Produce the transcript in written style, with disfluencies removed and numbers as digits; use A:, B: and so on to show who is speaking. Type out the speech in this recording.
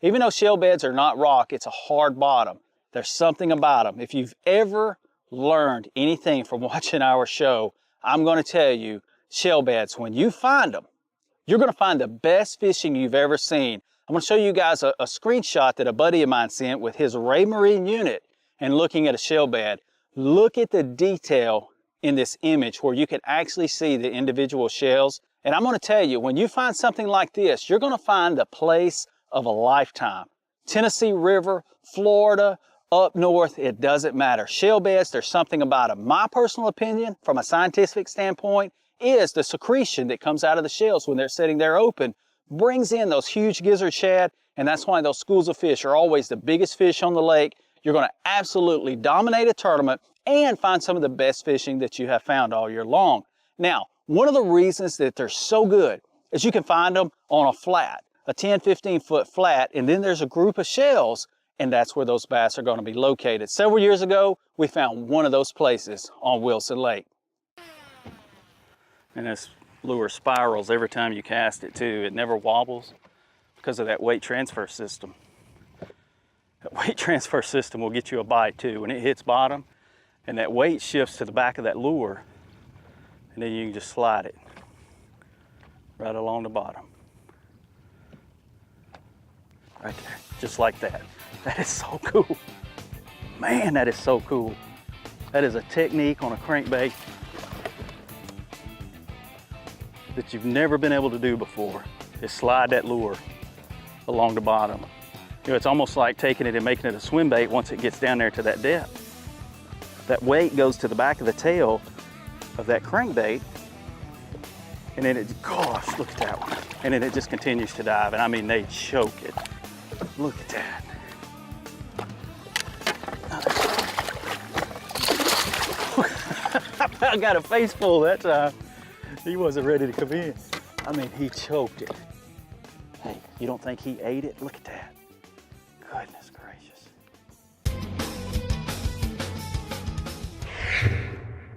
A: Even though shell beds are not rock, it's a hard bottom. There's something about them. If you've ever learned anything from watching our show, I'm going to tell you, shell beds, when you find them, you're going to find the best fishing you've ever seen. I'm going to show you guys a screenshot that a buddy of mine sent with his Ray Marine unit and looking at a shell bed. Look at the detail in this image where you can actually see the individual shells. And I'm going to tell you, when you find something like this, you're going to find the place of a lifetime. Tennessee River, Florida, up north, it doesn't matter. Shell beds, there's something about them. My personal opinion, from a scientific standpoint, is the secretion that comes out of the shells when they're sitting there open brings in those huge gizzard shad, and that's why those schools of fish are always the biggest fish on the lake. You're going to absolutely dominate a tournament and find some of the best fishing that you have found all year long. Now, one of the reasons that they're so good is you can find them on a flat, a 10, 15 foot flat, and then there's a group of shells, and that's where those bass are going to be located. Several years ago, we found one of those places on Wilson Lake. And this lure spirals every time you cast it too. It never wobbles because of that weight transfer system. That weight transfer system will get you a bite too. When it hits bottom and that weight shifts to the back of that lure, and then you can just slide it right along the bottom. Right there, just like that. That is so cool. Man, that is so cool. That is a technique on a crankbait that you've never been able to do before, is slide that lure along the bottom. You know, it's almost like taking it and making it a swim bait once it gets down there to that depth. That weight goes to the back of the tail of that crankbait, and then it, gosh, look at that one. And then it just continues to dive, and I mean, they choke it. Look at that. I got a face full that time. He wasn't ready to come in. I mean, he choked it. Hey, you don't think he ate it? Look at that.